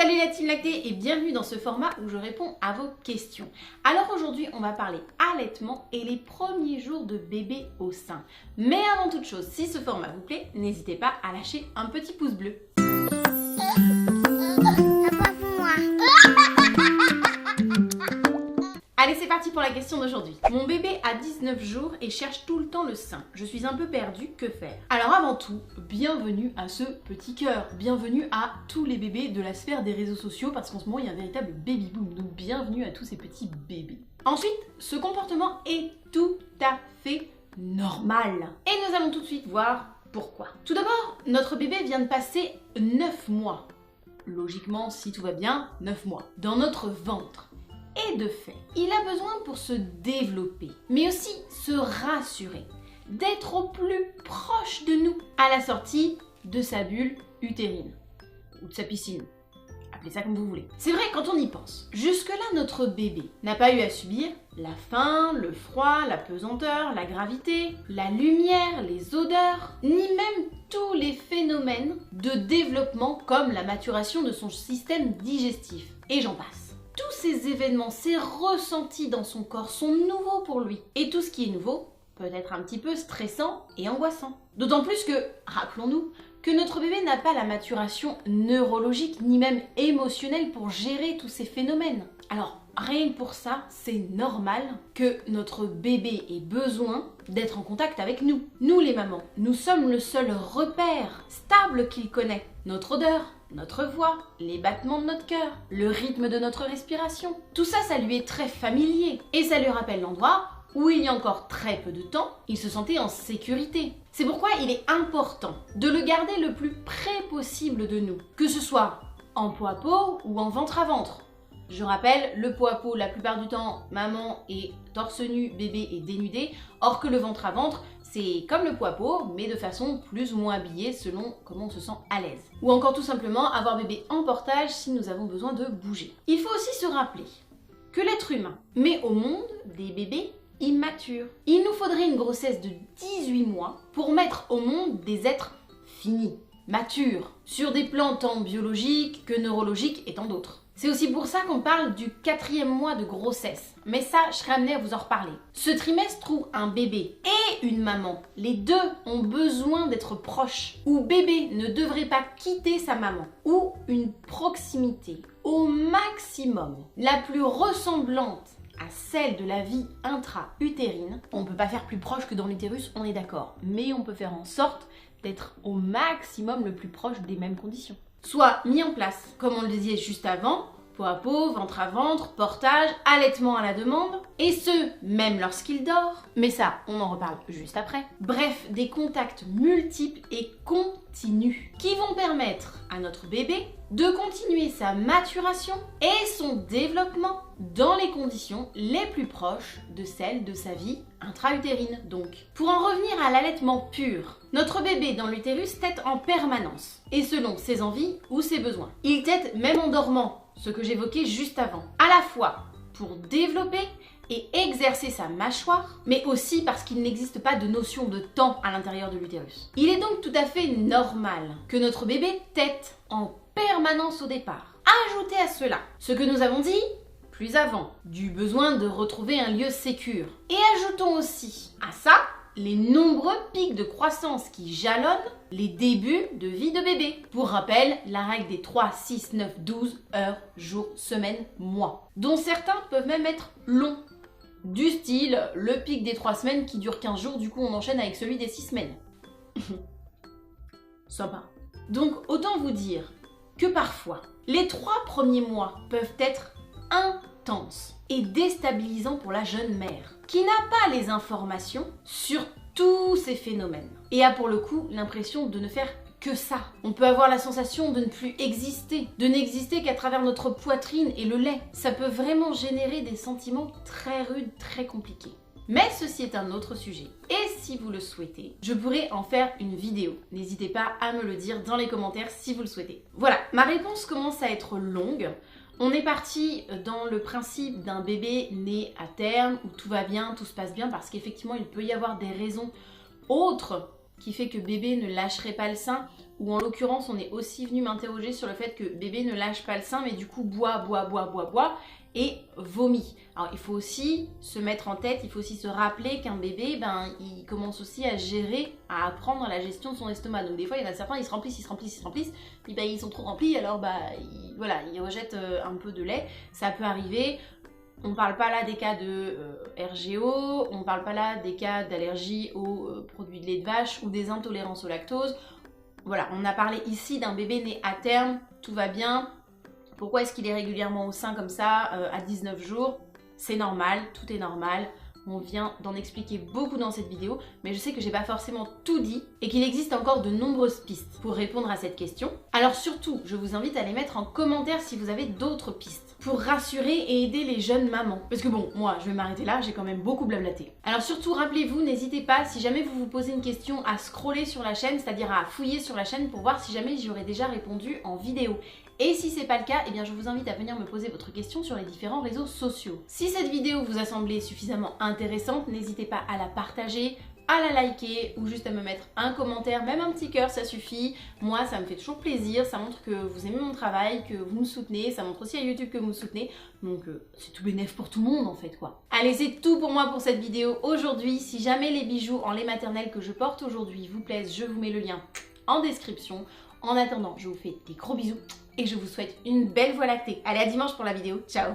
Salut la team lactée et bienvenue dans ce format où je réponds à vos questions. Alors aujourd'hui on va parler allaitement et les premiers jours de bébé au sein. Mais avant toute chose, si ce format vous plaît, n'hésitez pas à lâcher un petit pouce bleu. Allez, c'est parti pour la question d'aujourd'hui. Mon bébé a 19 jours et cherche tout le temps le sein. Je suis un peu perdue, que faire? Alors avant tout, bienvenue à ce petit cœur. Bienvenue à tous les bébés de la sphère des réseaux sociaux parce qu'en ce moment il y a un véritable baby boom. Donc bienvenue à tous ces petits bébés. Ensuite, ce comportement est tout à fait normal. Et nous allons tout de suite voir pourquoi. Tout d'abord, notre bébé vient de passer 9 mois. Logiquement, si tout va bien, 9 mois. Dans notre ventre. Et de fait, il a besoin pour se développer, mais aussi se rassurer, d'être au plus proche de nous à la sortie de sa bulle utérine ou de sa piscine. Appelez ça comme vous voulez. C'est vrai quand on y pense. Jusque-là, notre bébé n'a pas eu à subir la faim, le froid, la pesanteur, la gravité, la lumière, les odeurs, ni même tous les phénomènes de développement comme la maturation de son système digestif. Et j'en passe. Tous ces événements, ces ressentis dans son corps sont nouveaux pour lui. Et tout ce qui est nouveau peut être un petit peu stressant et angoissant. D'autant plus que, rappelons-nous, que notre bébé n'a pas la maturation neurologique ni même émotionnelle pour gérer tous ces phénomènes. Alors, rien que pour ça, c'est normal que notre bébé ait besoin d'être en contact avec nous. Nous les mamans, nous sommes le seul repère stable qu'il connaît. Notre odeur, notre voix, les battements de notre cœur, le rythme de notre respiration. Tout ça, ça lui est très familier et ça lui rappelle l'endroit où il y a encore très peu de temps, il se sentait en sécurité. C'est pourquoi il est important de le garder le plus près possible de nous, que ce soit en peau à peau ou en ventre à ventre. Je rappelle, le peau à peau, la plupart du temps, maman est torse nu, bébé est dénudé, or que le ventre à ventre, c'est comme le peau à peau, mais de façon plus ou moins habillée selon comment on se sent à l'aise. Ou encore tout simplement avoir bébé en portage si nous avons besoin de bouger. Il faut aussi se rappeler que l'être humain met au monde des bébés immatures. Il nous faudrait une grossesse de 18 mois pour mettre au monde des êtres finis, matures, sur des plans tant biologiques que neurologiques et tant d'autres. C'est aussi pour ça qu'on parle du 4e mois de grossesse. Mais ça, je serai amenée à vous en reparler. Ce trimestre où un bébé et une maman, les deux ont besoin d'être proches, où bébé ne devrait pas quitter sa maman, où une proximité au maximum, la plus ressemblante à celle de la vie intra-utérine, on ne peut pas faire plus proche que dans l'utérus, on est d'accord. Mais on peut faire en sorte d'être au maximum le plus proche des mêmes conditions. Soit mis en place, comme on le disait juste avant, peau à peau, ventre à ventre, portage, allaitement à la demande, et ce, même lorsqu'il dort, mais ça, on en reparle juste après. Bref, des contacts multiples et continus qui vont permettre à notre bébé de continuer sa maturation et son développement dans les conditions les plus proches de celles de sa vie intra-utérine donc. Pour en revenir à l'allaitement pur, notre bébé dans l'utérus tète en permanence et selon ses envies ou ses besoins. Il tète même en dormant, ce que j'évoquais juste avant, à la fois pour développer et exercer sa mâchoire, mais aussi parce qu'il n'existe pas de notion de temps à l'intérieur de l'utérus. Il est donc tout à fait normal que notre bébé tète en permanence au départ. Ajoutez à cela ce que nous avons dit plus avant, du besoin de retrouver un lieu sécure. Et ajoutons aussi à ça les nombreux pics de croissance qui jalonnent les débuts de vie de bébé. Pour rappel, la règle des 3, 6, 9, 12 heures, jours, semaines, mois, dont certains peuvent même être longs. Du style, le pic des 3 semaines qui dure 15 jours, du coup on enchaîne avec celui des 6 semaines. Sympa. Donc autant vous dire que parfois, les 3 premiers mois peuvent être intenses et déstabilisants pour la jeune mère, qui n'a pas les informations sur tous ces phénomènes et a pour le coup l'impression de ne faire que ça. On peut avoir la sensation de ne plus exister, de n'exister qu'à travers notre poitrine et le lait. Ça peut vraiment générer des sentiments très rudes, très compliqués. Mais ceci est un autre sujet. Et si vous le souhaitez, je pourrais en faire une vidéo. N'hésitez pas à me le dire dans les commentaires si vous le souhaitez. Voilà, ma réponse commence à être longue. On est parti dans le principe d'un bébé né à terme où tout va bien, tout se passe bien, parce qu'effectivement il peut y avoir des raisons autres qui fait que bébé ne lâcherait pas le sein, ou en l'occurrence on est aussi venu m'interroger sur le fait que bébé ne lâche pas le sein mais du coup boit et vomit. Alors il faut aussi se mettre en tête, il faut aussi se rappeler qu'un bébé, il commence aussi à gérer, à apprendre la gestion de son estomac. Donc des fois il y en a certains, ils se remplissent, puis ils sont trop remplis, alors ils rejettent un peu de lait, ça peut arriver. On parle pas là des cas de RGO, on parle pas là des cas d'allergie aux produits de lait de vache ou des intolérances au lactose. Voilà, on a parlé ici d'un bébé né à terme, tout va bien. Pourquoi est-ce qu'il est régulièrement au sein comme ça à 19 jours? C'est normal, tout est normal. On vient d'en expliquer beaucoup dans cette vidéo, mais je sais que j'ai pas forcément tout dit et qu'il existe encore de nombreuses pistes pour répondre à cette question. Alors surtout, je vous invite à les mettre en commentaire si vous avez d'autres pistes pour rassurer et aider les jeunes mamans. Parce que bon, moi je vais m'arrêter là, j'ai quand même beaucoup blablaté. Alors surtout, rappelez-vous, n'hésitez pas, si jamais vous vous posez une question, à scroller sur la chaîne, c'est-à-dire à fouiller sur la chaîne pour voir si jamais j'y aurais déjà répondu en vidéo. Et si c'est pas le cas, eh bien je vous invite à venir me poser votre question sur les différents réseaux sociaux. Si cette vidéo vous a semblé suffisamment intéressante, n'hésitez pas à la partager, à la liker ou juste à me mettre un commentaire, même un petit cœur, ça suffit. Moi, ça me fait toujours plaisir, ça montre que vous aimez mon travail, que vous me soutenez, ça montre aussi à YouTube que vous me soutenez. Donc c'est tout bénef pour tout le monde en fait quoi. Allez, c'est tout pour moi pour cette vidéo aujourd'hui. Si jamais les bijoux en lait maternel que je porte aujourd'hui vous plaisent, je vous mets le lien en description. En attendant, je vous fais des gros bisous et je vous souhaite une belle Voie lactée. Allez, à dimanche pour la vidéo. Ciao!